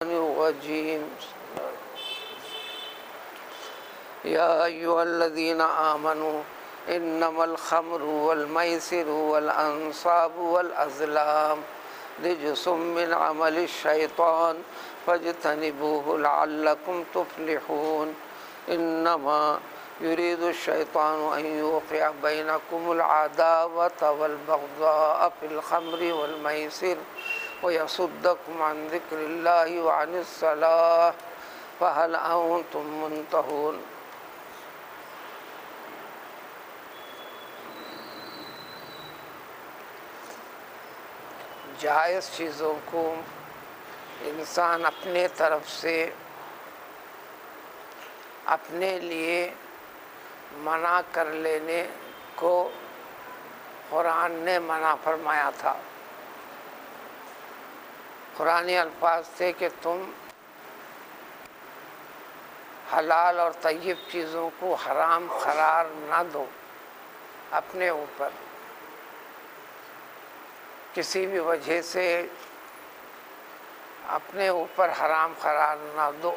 الرجيم يا أيها الذين آمنوا إنما الخمر والميسر والأنصاب والأزلام رجس من عمل الشيطان فاجتنبوه لعلكم تفلحون إنما يريد الشيطان أن يوقع بينكم العداوة والبغضاء في الخمر والميسر ويصدكم عن ذكر الله وعن الصلاة فهل أنتم منتهون۔ جائز چیزوں کو انسان اپنے طرف سے اپنے لیے منع کر لینے کو قرآن نے منع فرمایا تھا۔ قرآنی الفاظ تھے کہ تم حلال اور طیب چیزوں کو حرام قرار نہ دو اپنے اوپر، کسی بھی وجہ سے اپنے اوپر حرام قرار نہ دو،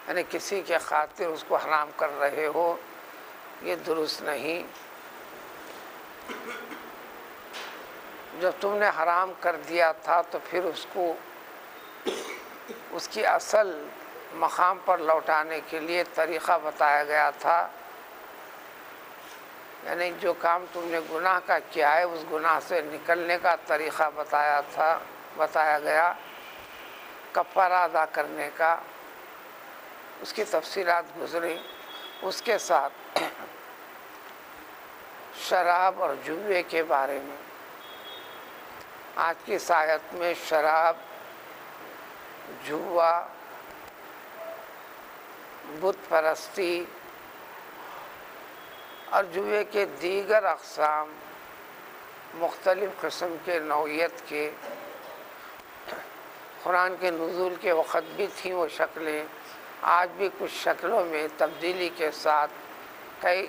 یعنی کسی کے خاطر اس کو حرام کر رہے ہو، یہ درست نہیں۔ جب تم نے حرام کر دیا تھا تو پھر اس کو اس کی اصل مقام پر لوٹانے کے لیے طریقہ بتایا گیا تھا، یعنی جو کام تم نے گناہ کا کیا ہے اس گناہ سے نکلنے کا طریقہ بتایا گیا، کفارہ ادا کرنے کا، اس کی تفصیلات گزری۔ اس کے ساتھ شراب اور جوے کے بارے میں آج کی اس آیت میں شراب، جوا، بت پرستی اور جوے کے دیگر اقسام، مختلف قسم کے نوعیت کے، قرآن کے نزول کے وقت بھی تھیں وہ شکلیں، آج بھی کچھ شکلوں میں تبدیلی کے ساتھ کئی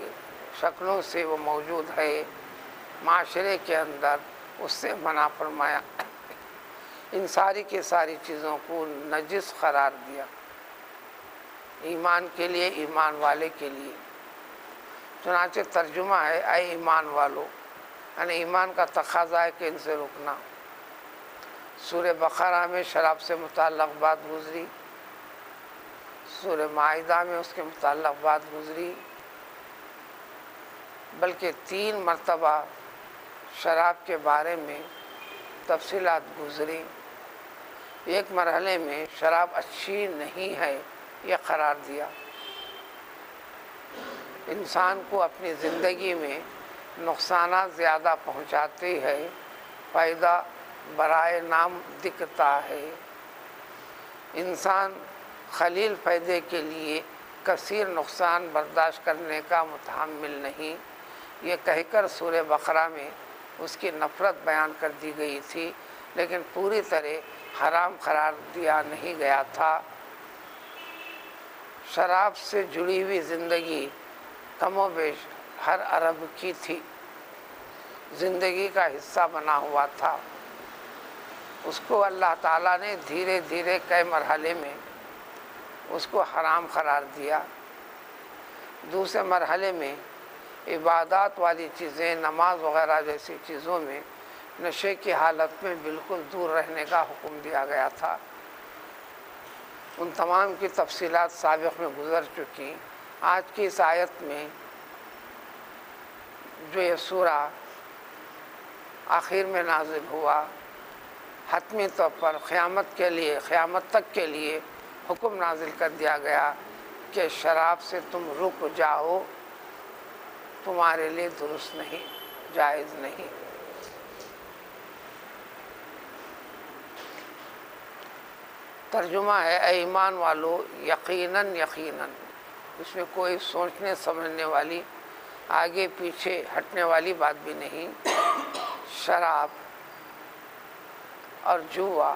شکلوں سے وہ موجود ہے معاشرے کے اندر، اس سے منع فرمایا۔ ان ساری کی ساری چیزوں کو نجس قرار دیا، ایمان کے لیے، ایمان والے کے لیے۔ چنانچہ ترجمہ ہے اے ایمان والو، یعنی ایمان کا تقاضا ہے کہ ان سے رکنا۔ سورہ بقرہ میں شراب سے متعلق بات گزری، سورہ مائدہ میں اس کے متعلق بات گزری، بلکہ 3 مرتبہ شراب کے بارے میں تفصیلات گزری۔ ایک مرحلے میں شراب اچھی نہیں ہے یہ قرار دیا، انسان کو اپنی زندگی میں نقصانات زیادہ پہنچاتی ہے، فائدہ برائے نام دکھتا ہے۔ انسان قلیل فائدے کے لیے کثیر نقصان برداشت کرنے کا متحمل نہیں، یہ کہہ کر سورہ بقرہ میں اس کی نفرت بیان کر دی گئی تھی، لیکن پوری طرح حرام قرار دیا نہیں گیا تھا۔ شراب سے جڑی ہوئی زندگی کم و بیش ہر عرب کی تھی، زندگی کا حصہ بنا ہوا تھا۔ اس کو اللہ تعالیٰ نے دھیرے دھیرے کئی مرحلے میں اس کو حرام قرار دیا۔ دوسرے مرحلے میں عبادات والی چیزیں، نماز وغیرہ جیسی چیزوں میں نشے کی حالت میں بالکل دور رہنے کا حکم دیا گیا تھا۔ ان تمام کی تفصیلات سابق میں گزر چکی۔ آج کی اس آیت میں جو یہ سورہ آخر میں نازل ہوا، حتمی طور پر قیامت تک کے لیے حکم نازل کر دیا گیا کہ شراب سے تم رک جاؤ، تمہارے لیے درست نہیں، جائز نہیں۔ ترجمہ ہے اے ایمان والو، یقیناً اس میں کوئی سوچنے سمجھنے والی، آگے پیچھے ہٹنے والی بات بھی نہیں۔ شراب اور جوا،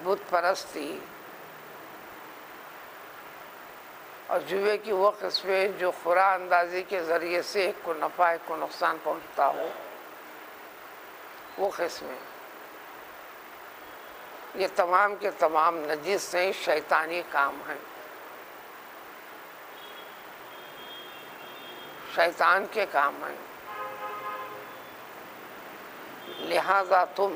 بت پرستی اور جوے کی وہ قسمیں جو خورا اندازی کے ذریعے سے ایک کو نفع ایک کو نقصان پہنچتا ہو، وہ قسمیں، یہ تمام کے تمام نجس ہیں، شیطانی کام ہیں، شیطان کے کام ہیں۔ لہذا تم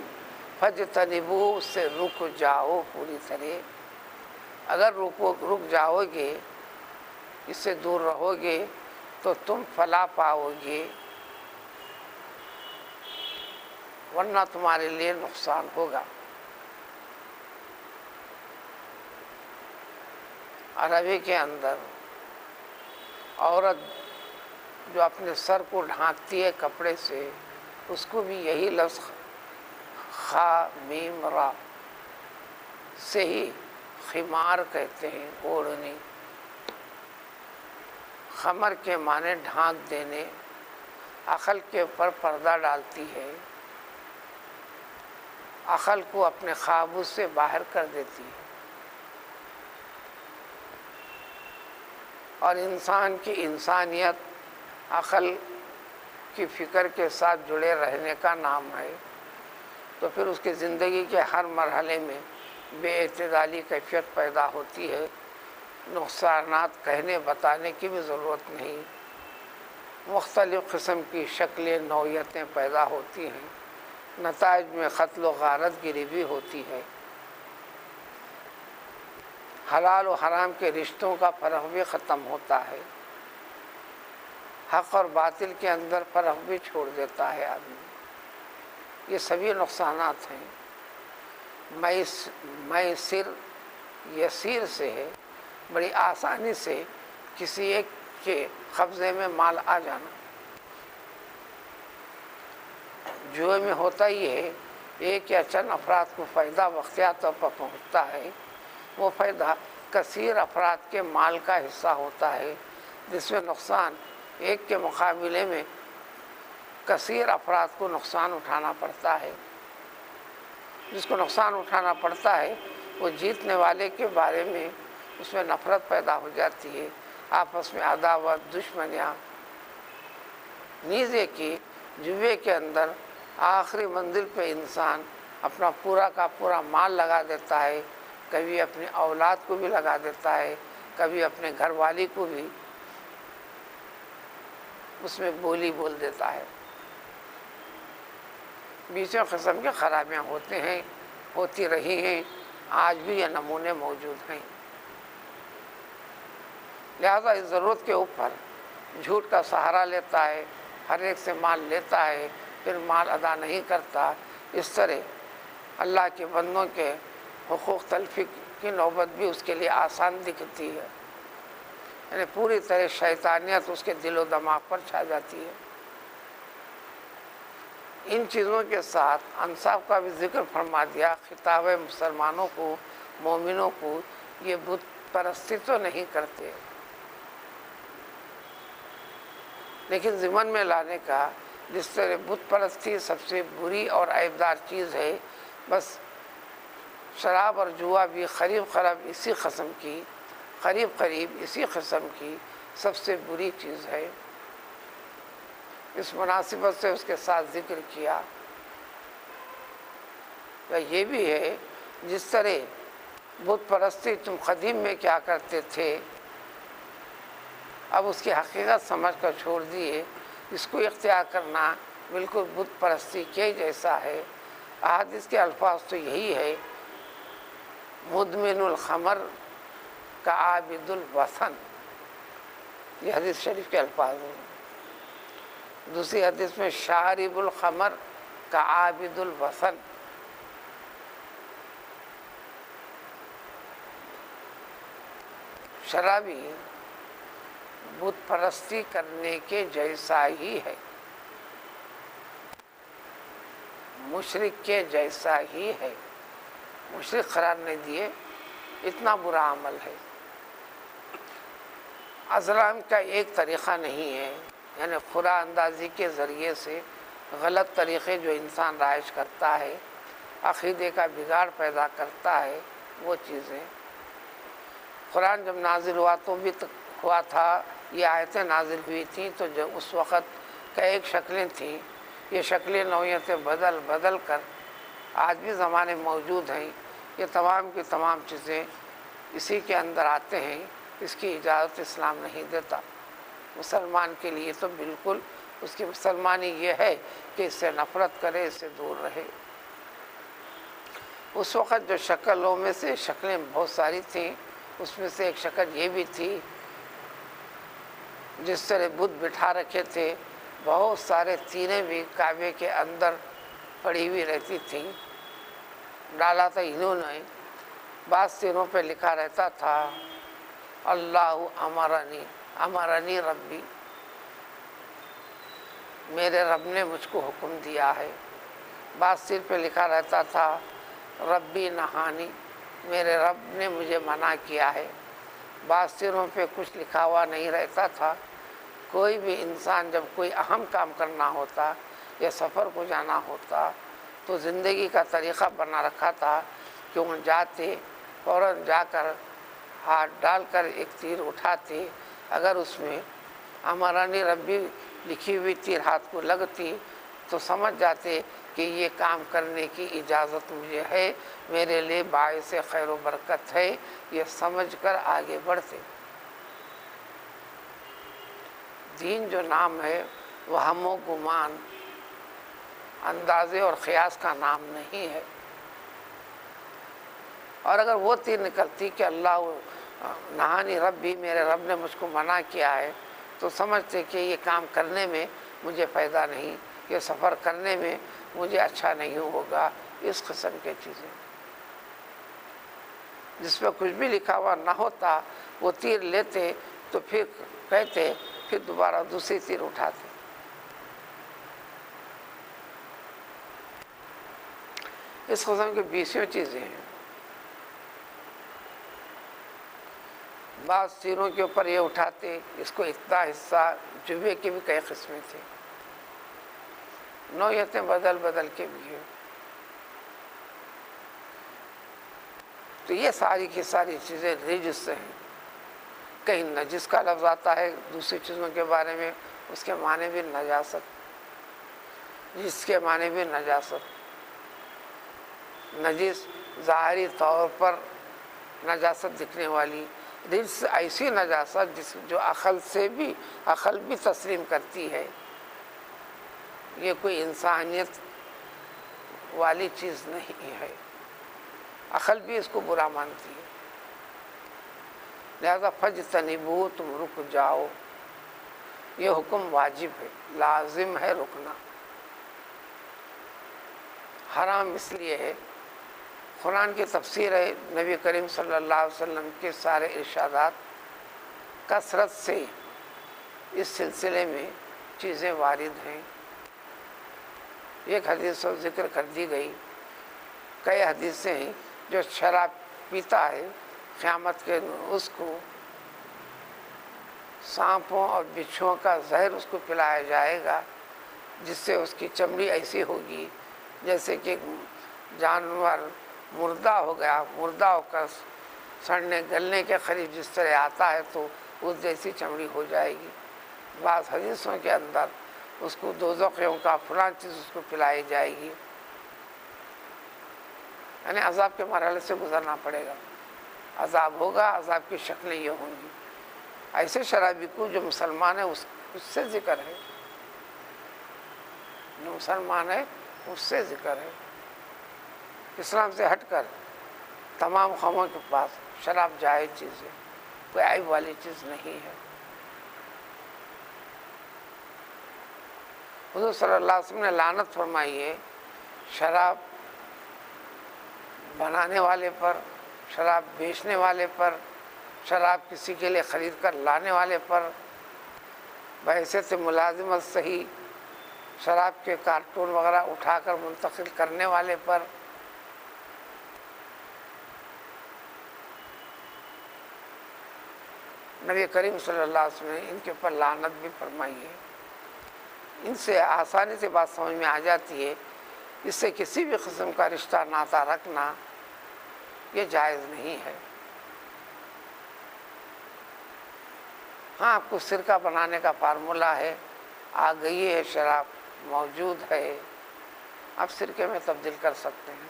فجتنبو سے رک جاؤ پوری طرح۔ اگر رک جاؤ گے، اس سے دور رہو گے تو تم فلاح پاؤ گے، ورنہ تمہارے لیے نقصان ہوگا۔ عربی کے اندر عورت جو اپنے سر کو ڈھانکتی ہے کپڑے سے، اس کو بھی یہی لفظ خا میم را سے ہی خمار کہتے ہیں، اوڑھنی۔ خمر کے معنی ڈھانک دینے، عقل کے اوپر پردہ ڈالتی ہے، عقل کو اپنے قابو سے باہر کر دیتی ہے، اور انسان کی انسانیت عقل کی فکر کے ساتھ جڑے رہنے کا نام ہے، تو پھر اس کی زندگی کے ہر مرحلے میں بے اعتدالی کیفیت پیدا ہوتی ہے۔ نقصانات کہنے بتانے کی بھی ضرورت نہیں، مختلف قسم کی شکلیں نوعیتیں پیدا ہوتی ہیں، نتائج میں قتل و غارت گری بھی ہوتی ہے، حلال و حرام کے رشتوں کا فرق بھی ختم ہوتا ہے، حق اور باطل کے اندر فرق بھی چھوڑ دیتا ہے آدمی۔ یہ سبھی نقصانات ہیں۔ میسر یسیر سے ہے، بڑی آسانی سے کسی ایک کے قبضے میں مال آ جانا۔ جوئے میں ہوتا یہ ہے، ایک یا چند افراد کو فائدہ وقتیہ طور پر پہنچتا ہے، وہ فائدہ کثیر افراد کے مال کا حصہ ہوتا ہے، جس میں نقصان ایک کے مقابلے میں کثیر افراد کو نقصان اٹھانا پڑتا ہے۔ جس کو نقصان اٹھانا پڑتا ہے وہ جیتنے والے کے بارے میں اس میں نفرت پیدا ہو جاتی ہے، آپس میں عداوت، دشمنیاں۔ نیز یہ کہ جوئے کے اندر آخری منزل پہ انسان اپنا پورا کا پورا مال لگا دیتا ہے، کبھی اپنی اولاد کو بھی لگا دیتا ہے، کبھی اپنے گھر والی کو بھی اس میں بولی بول دیتا ہے۔ بیسوں قسم کی خرابیاں ہوتی رہی ہیں، آج بھی یہ نمونے موجود ہیں۔ لہذا اس ضرورت کے اوپر جھوٹ کا سہارا لیتا ہے، ہر ایک سے مال لیتا ہے، پھر مال ادا نہیں کرتا۔ اس طرح اللہ کے بندوں کے حقوق تلفی کی نوبت بھی اس کے لیے آسان دکھتی ہے، یعنی پوری طرح شیطانیت اس کے دل و دماغ پر چھا جاتی ہے۔ ان چیزوں کے ساتھ انصاف کا بھی ذکر فرما دیا۔ خطاب مسلمانوں کو، مومنوں کو، یہ بت پرستی تو نہیں کرتے، لیکن ضمن میں لانے کا، جس طرح بت پرستی سب سے بری اور عیبدار چیز ہے، بس شراب اور جوا بھی قریب قریب اسی قسم کی سب سے بری چیز ہے۔ اس مناسبت سے اس کے ساتھ ذکر کیا۔ یہ بھی ہے، جس طرح بت پرستی تم قدیم میں کیا کرتے تھے، اب اس کی حقیقت سمجھ کر چھوڑ دیے، اس کو اختیار کرنا بالکل بت پرستی کے جیسا ہے۔ احادیث کے الفاظ تو یہی ہے، مدمن الخمر کا عابد الوثن، یہ حدیث شریف کے الفاظ ہیں۔ دوسری حدیث میں شارب الخمر کا عابد الوثن۔ شرابی بت پرستی کرنے کے جیسا ہی ہے، مشرک کے جیسا ہی ہے۔ مشرک قرار نہیں دیے، اتنا برا عمل ہے۔ ازلام کا ایک طریقہ نہیں ہے، یعنی خدا اندازی کے ذریعے سے غلط طریقے جو انسان رائج کرتا ہے، عقیدے کا بگاڑ پیدا کرتا ہے، وہ چیزیں۔ قرآن جب نازل ہوا تو بھی ہوا تھا، یہ آیتیں نازل ہوئی تھیں تو جو اس وقت کئی شکلیں تھیں، یہ شکلیں نوعیتیں بدل کر آج بھی زمانے موجود ہیں۔ یہ تمام کی تمام چیزیں اسی کے اندر آتے ہیں، اس کی اجازت اسلام نہیں دیتا۔ مسلمان کے لیے تو بالکل اس کی مسلمانی یہ ہے کہ اس سے نفرت کرے، اس سے دور رہے۔ اس وقت جو شکلوں میں سے شکلیں بہت ساری تھیں، اس میں سے ایک شکل یہ بھی تھی جس طرح بت بٹھا رکھے تھے، بہت سارے تیریں بھی کعبے کے اندر پڑی ہوئی رہتی تھیں، ڈالا تھا انہوں نے۔ بعض تیروں پہ لکھا رہتا تھا اللہ امرنی امرنی ربی، میرے رب نے مجھ کو حکم دیا ہے۔ بعض تیر پہ لکھا رہتا تھا ربی نہانی، میرے رب نے مجھے منع کیا ہے۔ بعض تیروں پہ کچھ لکھا ہوا نہیں رہتا تھا۔ کوئی بھی انسان جب کوئی اہم کام کرنا ہوتا یا سفر کو جانا ہوتا تو زندگی کا طریقہ بنا رکھا تھا کہ وہ جاتے فوراً جا کر ہاتھ ڈال کر ایک تیر اٹھاتے، اگر اس میں امرانی ربی لکھی ہوئی تیر ہاتھ کو لگتی تو سمجھ جاتے کہ یہ کام کرنے کی اجازت مجھے ہے، میرے لیے باعث خیر و برکت ہے، یہ سمجھ کر آگے بڑھتے۔ دین جو نام ہے وہ ہم و گمان، اندازے اور قیاس کا نام نہیں ہے۔ اور اگر وہ تیر نکلتی کہ اللہ نہانی ربی، میرے رب نے مجھ کو منع کیا ہے، تو سمجھتے کہ یہ کام کرنے میں مجھے فائدہ نہیں، یہ سفر کرنے میں مجھے اچھا نہیں ہوگا۔ اس قسم کے چیزیں جس پہ کچھ بھی لکھا ہوا نہ ہوتا وہ تیر لیتے تو پھر کہتے، پھر دوبارہ دوسری تیر اٹھاتے۔ اس قسم کی 20 چیزیں ہیں۔ بعض تیروں کے اوپر یہ اٹھاتے، اس کو اتنا حصہ، جبے کی بھی کئی قسمیں تھیں، نوعیتیں بدل بدل کے بھی ہیں۔ تو یہ ساری کی ساری چیزیں رجس سے ہیں۔ کہیں نجس کا لفظ آتا ہے دوسری چیزوں کے بارے میں، اس کے معنی بھی نجاست، جس کے معنی بھی نجاست۔ نجس ظاہری طور پر نجاست دکھنے والی، رجس ایسی نجاست جو عقل بھی تسلیم کرتی ہے، یہ کوئی انسانیت والی چیز نہیں ہے، عقل بھی اس کو برا مانتی ہے۔ لہذا فجتنبوہ، تم رک جاؤ، یہ حکم واجب ہے، لازم ہے رکنا۔ حرام اس لیے ہے، قرآن کی تفسیر ہے، نبی کریم صلی اللہ علیہ وسلم کے سارے ارشادات کثرت سے اس سلسلے میں چیزیں وارد ہیں۔ ایک حدیث اور ذکر کر دی گئی، کئی حدیثیں ہیں، جو شراب پیتا ہے قیامت کے اس کو سانپوں اور بچھوؤں کا زہر اس کو پلایا جائے گا، جس سے اس کی چمڑی ایسی ہوگی جیسے کہ جانور مردہ ہو گیا، مردہ ہو کر سڑنے گلنے کے قریب جس طرح آتا ہے تو اس جیسی چمڑی ہو جائے گی۔ بعض حدیثوں کے اندر اس کو دوزخیوں کا فلاں چیز اس کو پلائی جائے گی، یعنی عذاب کے مرحلے سے گزرنا پڑے گا، عذاب ہوگا، عذاب کی شکلیں یہ ہوں گی۔ ایسے شرابی کو جو مسلمان ہے اس سے ذکر ہے، جو مسلمان ہے اس سے ذکر ہے۔ اسلام سے ہٹ کر تمام قوموں کے پاس شراب جائز چیز ہے، کوئی عیب والی چیز نہیں ہے۔ حضور صلی اللہ علیہ وسلم نے لعنت فرمائی ہے شراب بنانے والے پر، شراب بیچنے والے پر، شراب کسی کے لیے خرید کر لانے والے پر، بحیثیت ملازمت صحیح شراب کے کارٹون وغیرہ اٹھا کر منتقل کرنے والے پر، نبی کریم صلی اللہ علیہ وسلم نے ان کے اوپر لعنت بھی فرمائی ہے۔ ان سے آسانی سے بات سمجھ میں آ جاتی ہے، اس سے کسی بھی قسم کا رشتہ ناتا رکھنا یہ جائز نہیں ہے۔ ہاں، آپ کو سرکہ بنانے کا فارمولہ ہے، آ گئی ہے شراب موجود ہے، آپ سرکے میں تبدیل کر سکتے ہیں۔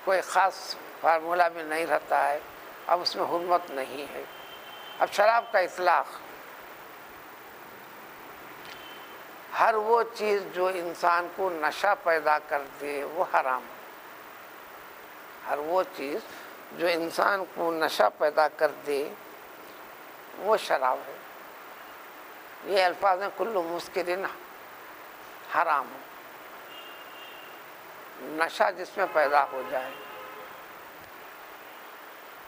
کوئی خاص فارمولہ بھی نہیں رہتا ہے، اب اس میں حرمت نہیں ہے۔ اب شراب کا اطلاق ہر وہ چیز جو انسان کو نشہ پیدا کر دے وہ حرام ہے۔ ہر وہ چیز جو انسان کو نشہ پیدا کر دے وہ شراب ہے۔ یہ الفاظ ہیں کل مسکرن حرام، نشہ جس میں پیدا ہو جائے۔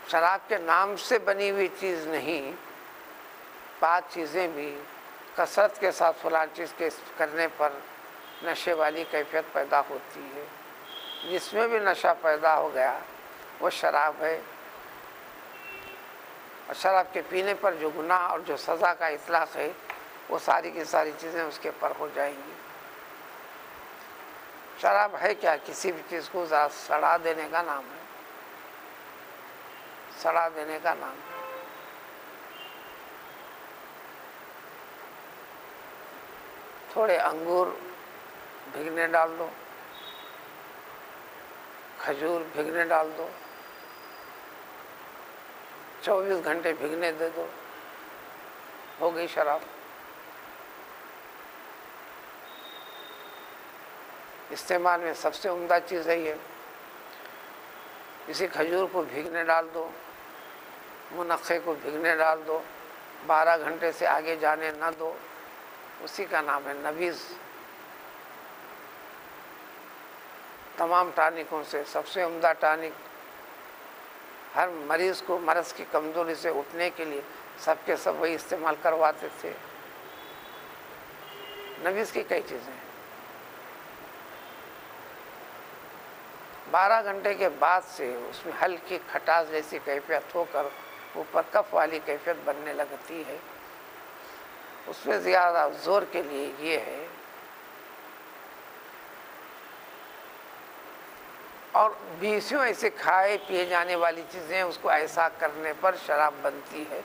شراب کے نام سے بنی ہوئی چیز نہیں، پاک چیزیں بھی کثرت کے ساتھ فلاں چیز کے کرنے پر نشے والی کیفیت پیدا ہوتی ہے۔ جس میں بھی نشہ پیدا ہو گیا وہ شراب ہے، اور شراب کے پینے پر جو گناہ اور جو سزا کا اطلاق ہے وہ ساری کی ساری چیزیں اس کے پر ہو جائیں گی۔ شراب ہے کیا؟ کسی بھی چیز کو ذرا سڑا دینے کا نام ہے، سڑا دینے کا نام ہے۔ تھوڑے انگور بھیگنے ڈال دو، کھجور بھیگنے ڈال دو، 24 گھنٹے بھیگنے دے دو، ہو گئی شراب۔ استعمال میں سب سے عمدہ چیز ہے یہ۔ کسی کھجور کو بھیگنے ڈال دو، منقے کو بھیگنے ڈال دو، 12 گھنٹے سے آگے جانے نہ دو، اسی کا نام ہے نبیذ۔ تمام ٹانکوں سے سب سے عمدہ ٹانک، ہر مریض کو مرض کی کمزوری سے اٹھنے کے لیے سب کے سب وہی استعمال کرواتے تھے۔ نبیذ کی کئی چیزیں ہیں۔ 12 گھنٹے کے بعد سے اس میں ہلکی کھٹاس جیسی کیفیت ہو کر اوپر کف والی کیفیت بننے لگتی ہے۔ اس میں زیادہ زور کے لیے یہ ہے، اور 20 ایسے کھائے پیے جانے والی چیزیں اس کو ایسا کرنے پر شراب بنتی ہے۔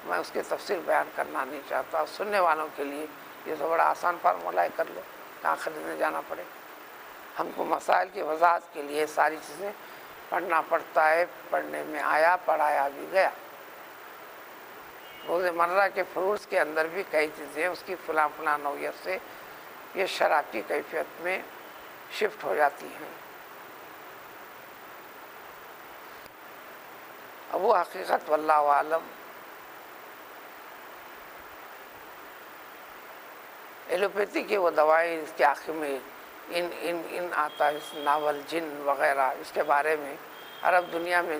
میں اس کی تفصیل بیان کرنا نہیں چاہتا، سننے والوں کے لیے یہ تو بڑا آسان فارمولہ ہے، کر لو، کہاں خریدنے جانا پڑے۔ ہم کو مسائل کی وضاحت کے لیے ساری چیزیں پڑھنا پڑتا ہے، پڑھنے میں آیا پڑھایا بھی گیا۔ روز مرہ کے فروٹس کے اندر بھی کئی چیزیں اس کی فلاں فلاں نوعیت سے یہ شراب کی کیفیت میں شفٹ ہو جاتی ہیں۔ اب وہ حقیقت واللہ عالم۔ ایلوپیتھی کی وہ دوائیں اس کے آخر میں ان آتا ہے، ناول جن وغیرہ، اس کے بارے میں عرب دنیا میں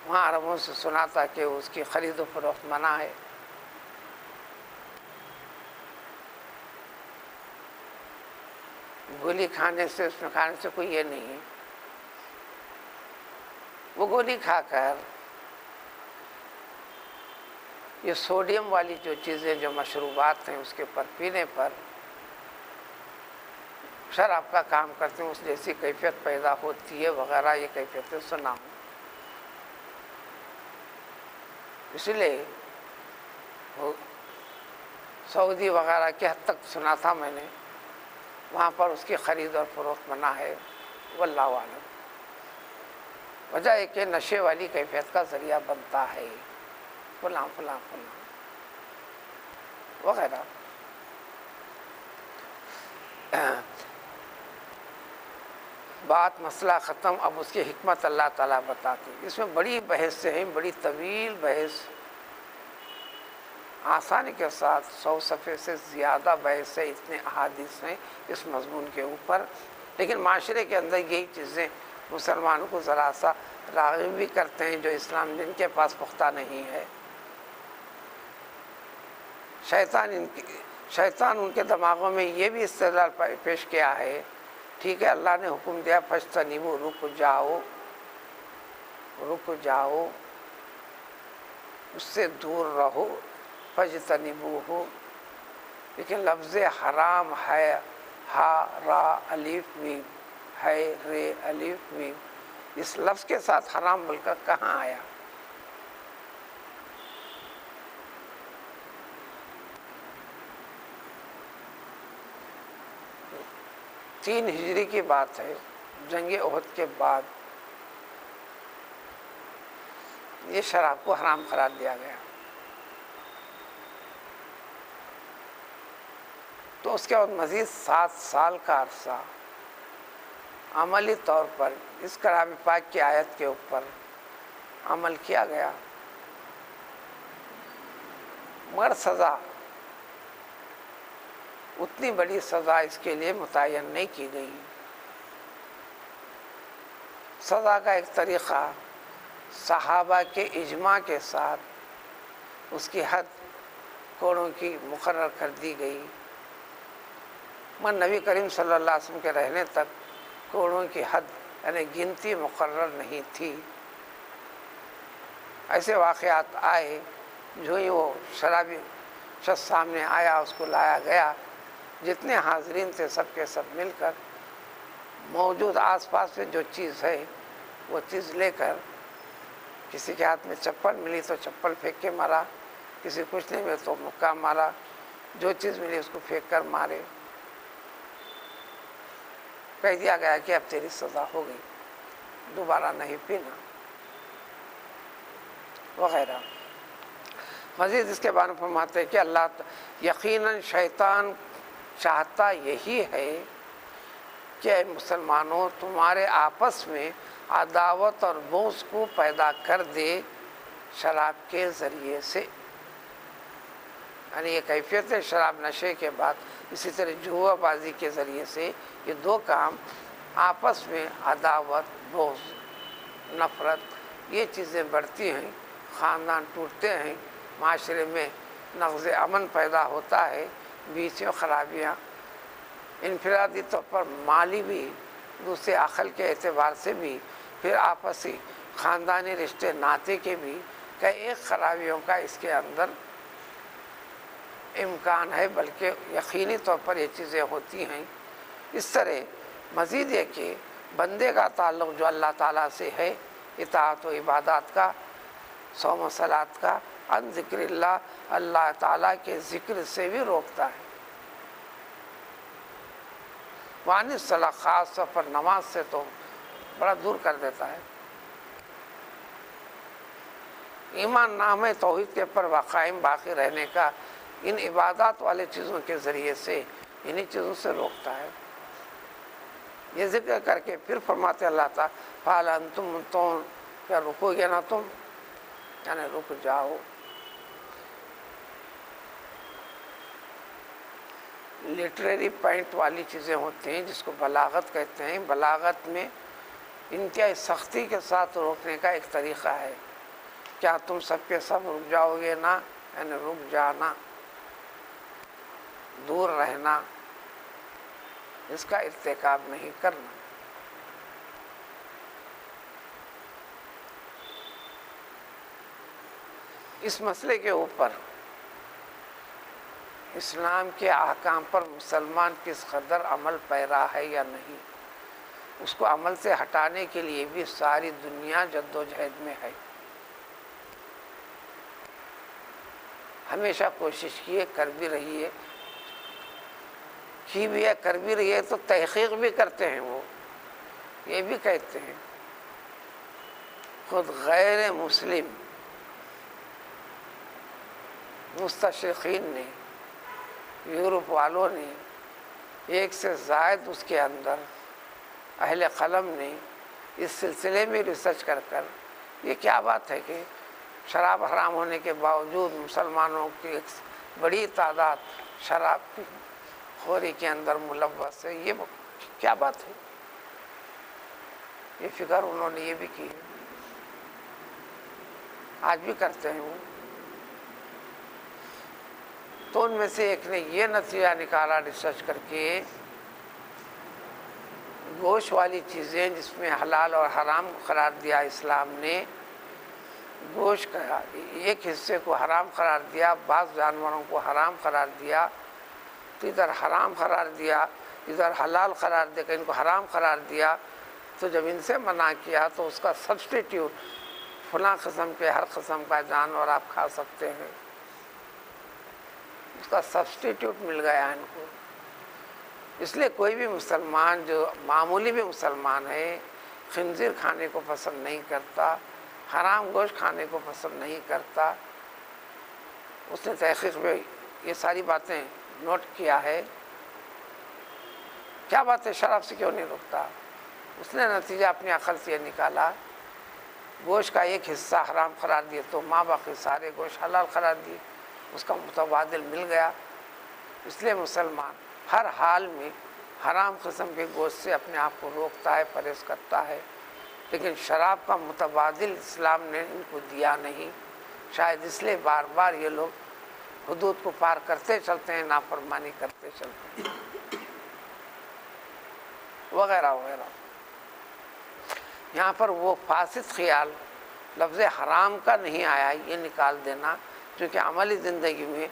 وہاں عربوں سے سنا تھا کہ اس کی خرید و فروخت منع ہے۔ گولی کھانے سے، اس میں کھانے سے کوئی یہ نہیں ہے۔ وہ گولی کھا کر یہ سوڈیم والی جو چیزیں جو مشروبات ہیں اس کے پر پینے پر شراب کا کام کرتے ہیں، اس جیسی کیفیت پیدا ہوتی ہے وغیرہ، یہ کیفیتیں سنا ہوں۔ اس لیے سعودی وغیرہ کی حد تک سنا تھا میں نے، وہاں پر اس کی خرید اور فروخت منع ہے، واللہ اعلم۔ وجہ ہے کہ نشے والی کیفیت کا ذریعہ بنتا ہے، فلاں فلاں فلاں وغیرہ۔ بات مسئلہ ختم، اب اس کی حکمت اللہ تعالیٰ بتاتے ہیں۔ اس میں بڑی بحث سے ہے، بڑی طویل بحث، آسانی کے ساتھ 100 صفحے سے زیادہ بحث ہے، اتنے احادیث ہیں اس مضمون کے اوپر۔ لیکن معاشرے کے اندر یہی چیزیں مسلمانوں کو ذرا سا راغب بھی کرتے ہیں جو اسلام جن کے پاس پختہ نہیں ہے۔ شیطان ان کے دماغوں میں یہ بھی استدلال پیش کیا ہے، ٹھیک ہے اللہ نے حکم دیا فاجتنبوا، رک جاؤ، رک جاؤ، اس سے دور رہو، فاجتنبوہ، لیکن لفظ حرام ہے، ہا را الف میم، ہے رے الف میم، اس لفظ کے ساتھ حرام بول کر کہاں آیا؟ تین ہجری کی بات ہے، جنگ احد کے بعد یہ شراب کو حرام قرار دیا گیا. تو اس کے بعد مزید 7 سال کا عرصہ عملی طور پر اس کلام پاک کی آیت کے اوپر عمل کیا گیا، مگر سزا اتنی بڑی سزا اس کے لیے متعین نہیں کی گئی. سزا کا ایک طریقہ صحابہ کے اجماع کے ساتھ اس کی حد کوڑوں کی مقرر کر دی گئی، مگر نبی کریم صلی اللہ علیہ وسلم کے رہنے تک کوڑوں کی حد یعنی گنتی مقرر نہیں تھی. ایسے واقعات آئے، جو ہی وہ شرابی شخص سامنے آیا اس کو لایا گیا، جتنے حاضرین تھے سب کے سب مل کر موجود آس پاس میں جو چیز ہے وہ چیز لے کر، کسی کے ہاتھ میں چپل ملی تو چپل پھینک کے مارا، کسی کچھ نہیں ملے تو مکہ مارا، جو چیز ملی اس کو پھینک کر مارے. کہہ دیا گیا کہ اب تیری سزا ہو گئی، دوبارہ نہیں پینا وغیرہ. مزید اس کے بارے میں فرماتے ہیں کہ اللہ یقیناً شیطان چاہتا یہی ہے کہ اے مسلمانوں تمہارے آپس میں عداوت اور بغض کو پیدا کر دے شراب کے ذریعے سے. یعنی یہ کیفیت ہے شراب نشے کے بعد. اسی طرح جوا بازی کے ذریعے سے یہ دو کام آپس میں عداوت، بغض، نفرت یہ چیزیں بڑھتی ہیں، خاندان ٹوٹتے ہیں، معاشرے میں نقض امن پیدا ہوتا ہے، بیچ میں خرابیاں، انفرادی طور پر مالی بھی، دوسرے عقل کے اعتبار سے بھی، پھر آپسی خاندانی رشتے ناطے کے بھی کئی ایک خرابیوں کا اس کے اندر امکان ہے، بلکہ یقینی طور پر یہ چیزیں ہوتی ہیں. اس طرح مزید یہ کہ بندے کا تعلق جو اللہ تعالیٰ سے ہے، اطاعت و عبادات کا، صوم و صلات کا، عن ذکر اللہ، اللہ تعالیٰ کے ذکر سے بھی روکتا ہے. وعن الصلاۃ خاص طور پر نماز سے تو بڑا دور کر دیتا ہے. ایمان نام ہے توحید کے پر قائم باقی رہنے کا، ان عبادات والے چیزوں کے ذریعے سے انہی چیزوں سے روکتا ہے. یہ ذکر کر کے پھر فرماتے اللہ تعالیٰ فَهَلْ أَنْتُمْ مُنْتَهُونَ، کیا رکو گے نہ تم، یعنی رک جاؤ. لٹریری پوائنٹ والی چیزیں ہوتی ہیں جس کو بلاغت کہتے ہیں. بلاغت میں انتہائی سختی کے ساتھ روکنے کا ایک طریقہ ہے. کیا تم سب کے سب رک جاؤ گے نا، یعنی رک جانا، دور رہنا، اس کا ارتکاب نہیں کرنا. اس مسئلے کے اوپر اسلام کے احکام پر مسلمان کس قدر عمل پیرا ہے یا نہیں، اس کو عمل سے ہٹانے کے لیے بھی ساری دنیا جد و جہد میں ہے. ہمیشہ کوشش کیے، کر بھی رہی ہے، کی بھی ہے، کر بھی رہی ہے. تو تحقیق بھی کرتے ہیں، وہ یہ بھی کہتے ہیں خود غیر مسلم مستشرقین نے، یورپ والوں نے، ایک سے زائد اس کے اندر اہل قلم نے اس سلسلے میں ریسرچ کر یہ کیا بات ہے کہ شراب حرام ہونے کے باوجود مسلمانوں کی ایک بڑی تعداد شراب خوری کے اندر ملوث ہے، یہ کیا بات ہے. یہ فکر انہوں نے یہ بھی کی، آج بھی کرتے ہیں وہ. تو ان میں سے ایک نے یہ نتیجہ نکالا ریسرچ کر کے، گوشت والی چیزیں جس میں حلال اور حرام قرار دیا اسلام نے، گوشت کا ایک حصے کو حرام قرار دیا، بعض جانوروں کو حرام قرار دیا، تو ادھر حرام قرار دیا، ادھر حلال قرار دے کر ان کو حرام قرار دیا. تو جب ان سے منع کیا تو اس کا سبسٹیٹیوٹ فلاں قسم کے ہر قسم کا جانور آپ کھا سکتے ہیں، اس کا سبسٹیٹیوٹ مل گیا ان کو. اس لیے کوئی بھی مسلمان جو معمولی بھی مسلمان ہے خنزیر کھانے کو پسند نہیں کرتا، حرام گوشت کھانے کو پسند نہیں کرتا۔ اس نے تحقیق میں یہ ساری باتیں نوٹ کیا ہے، کیا بات ہے شراب سے کیوں نہیں روکتا؟ اس نے نتیجہ اپنی عقل سے یہ نکالا، گوشت کا ایک حصہ حرام قرار دیے تو ماں باقی سارے گوشت حلال قرار دیے، اس کا متبادل مل گیا۔ اس لیے مسلمان ہر حال میں حرام قسم کے گوشت سے اپنے آپ کو روکتا ہے، پرہیز کرتا ہے، لیکن شراب کا متبادل اسلام نے ان کو دیا نہیں۔ شاید اس لیے بار بار یہ لوگ حدود کو پار کرتے چلتے ہیں، نافرمانی کرتے چلتے ہیں، وغیرہ وغیرہ۔ یہاں پر وہ فاسد خیال لفظ حرام کا نہیں آیا، یہ نکال دینا، کیونکہ عملی زندگی میں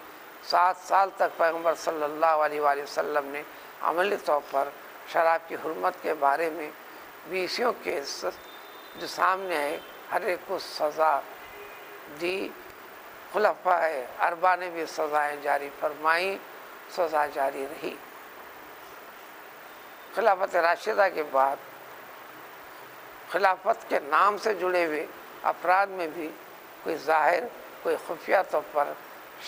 7 سال تک پیغمبر صلی اللہ علیہ وآلہ وسلم نے عملی طور پر شراب کی حرمت کے بارے میں 20 کیس جو سامنے ہے ہر ایک کو سزا دی۔ خلفاء اربعہ نے بھی سزائیں جاری فرمائیں، سزا جاری رہی۔ خلافت راشدہ کے بعد خلافت کے نام سے جڑے ہوئے افراد میں بھی کوئی ظاہر کوئی خفیہ طور پر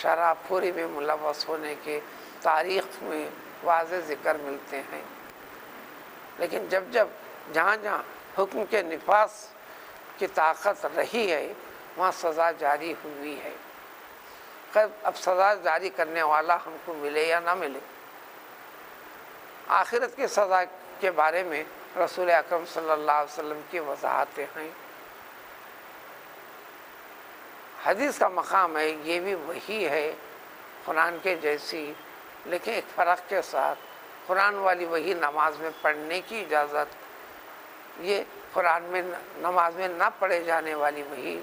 شراب خوری میں ملوث ہونے کے تاریخ میں واضح ذکر ملتے ہیں، لیکن جب جہاں جہاں حکم کے نفاذ کی طاقت رہی ہے وہاں سزا جاری ہوئی ہے۔ خیر اب سزا جاری کرنے والا ہم کو ملے یا نہ ملے، آخرت کی سزا کے بارے میں رسول اکرم صلی اللہ علیہ وسلم کی وضاحتیں ہیں۔ حدیث کا مقام ہے، یہ بھی وہی ہے قرآن کے جیسی، لیکن ایک فرق کے ساتھ قرآن والی وہی نماز میں پڑھنے کی اجازت، یہ قرآن میں نماز میں نہ پڑھے جانے والی وہی،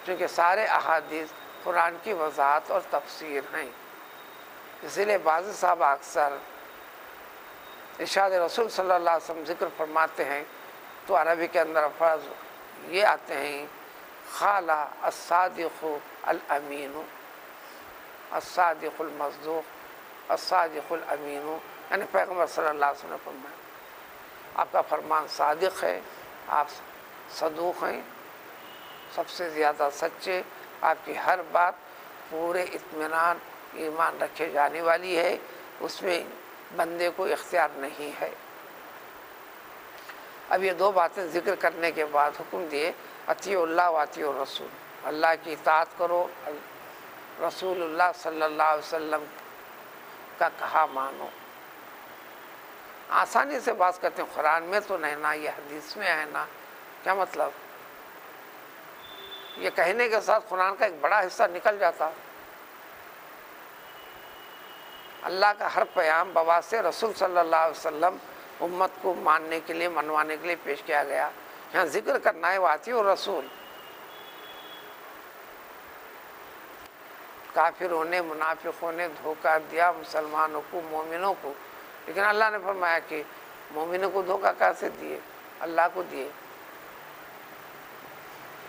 کیونکہ سارے احادیث قرآن کی وضاحت اور تفسیر ہیں۔ اسی لیے بعض صحابہ اکثر ارشاد رسول صلی اللہ علیہ وسلم ذکر فرماتے ہیں تو عربی کے اندر الفاظ یہ آتے ہیں، قال الصادق الامین، الصادق المصدوق، الصادق الامین، یعنی پیغمبر صلی اللہ علیہ وسلم نے فرمایا آپ کا فرمان صادق ہے، آپ صدوق ہیں، سب سے زیادہ سچے، آپ کی ہر بات پورے اطمینان ایمان رکھے جانے والی ہے، اس میں بندے کو اختیار نہیں ہے۔ اب یہ دو باتیں ذکر کرنے کے بعد حکم دیے اطیعوا اللہ و اطیعوا الرسول، اللہ کی اطاعت کرو، رسول اللہ صلی اللہ علیہ وسلم کا کہا مانو۔ آسانی سے بات کرتے ہیں قرآن میں تو نہیں نا، یہ حدیث میں ہے نا، کیا مطلب؟ یہ کہنے کے ساتھ قرآن کا ایک بڑا حصہ نکل جاتا۔ اللہ کا ہر پیام بواسطے رسول صلی اللہ علیہ وسلم امت کو ماننے کے لیے منوانے کے لیے پیش کیا گیا۔ یہاں ذکر کرنا ہے واطیعوا الرسول۔ کافروں نے منافقوں نے دھوکہ دیا مسلمانوں کو، مومنوں کو، لیکن اللہ نے فرمایا کہ مومنوں کو دھوکہ کیسے دیے؟ اللہ کو دیے۔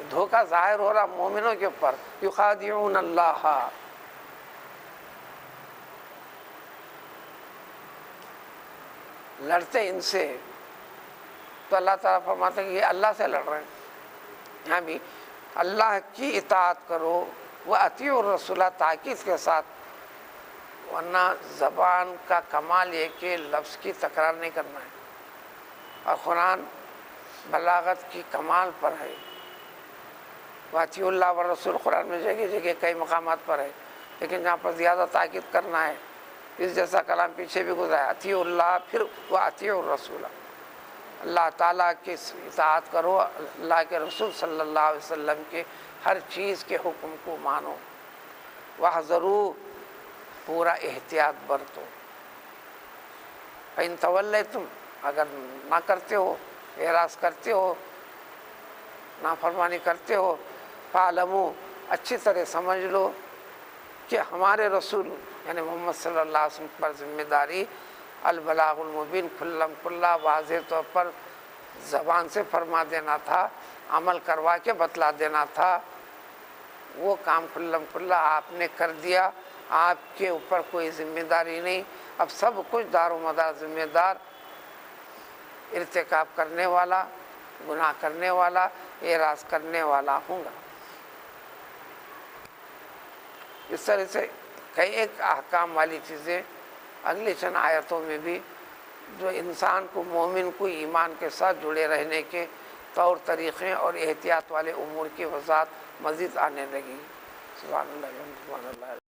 دھوکہ ظاہر ہو رہا مومنوں کے اوپر، یخادعون اللہ، لڑتے ان سے، تو اللہ تعالیٰ فرماتے ہیں کہ یہ اللہ سے لڑ رہے ہیں۔ یہاں بھی اللہ کی اطاعت کرو، وہ اطیعوا الرسول تاکید کے ساتھ، ورنہ زبان کا کمال یہ کہ لفظ کی تکرار نہیں کرنا ہے، اور قرآن بلاغت کی کمال پر ہے۔ واطیعوا اللہ والرسول قرآن میں جگہ جگہ کئی مقامات پر ہے، لیکن جہاں پر زیادہ تاکید کرنا ہے، اس جیسا کلام پیچھے بھی گزرا ہے، اطیعوا اللہ پھر واطیعوا الرسول، اللہ تعالیٰ کی اطاعت کرو، اللہ کے رسول صلی اللہ علیہ وسلم کے ہر چیز کے حکم کو مانو، واحذروا پورا احتیاط برتو، فإن تولیتم اگر نہ کرتے ہو، اعراض کرتے ہو، نافرمانی کرتے ہو، فاعلموا اچھی طرح سمجھ لو کہ ہمارے رسول یعنی محمد صلی اللہ علیہ وسلم پر ذمہ داری البلاغ المبین، کھلم کھلا واضح طور پر زبان سے فرما دینا تھا، عمل کروا کے بتلا دینا تھا۔ وہ کام کھلم کھلا آپ نے کر دیا، آپ کے اوپر کوئی ذمہ داری نہیں، اب سب کچھ دار و مدار ذمہ دار ارتکاب کرنے والا، گناہ کرنے والا، اعراض کرنے والا ہوں گا۔ اس طرح سے کئی ایک احکام والی چیزیں اگلی چند آیتوں میں بھی جو انسان کو، مومن کو ایمان کے ساتھ جڑے رہنے کے طور طریقے اور احتیاط والے امور کی وضاحت مزید آنے لگی۔ سبحان اللہ، سبحان اللہ۔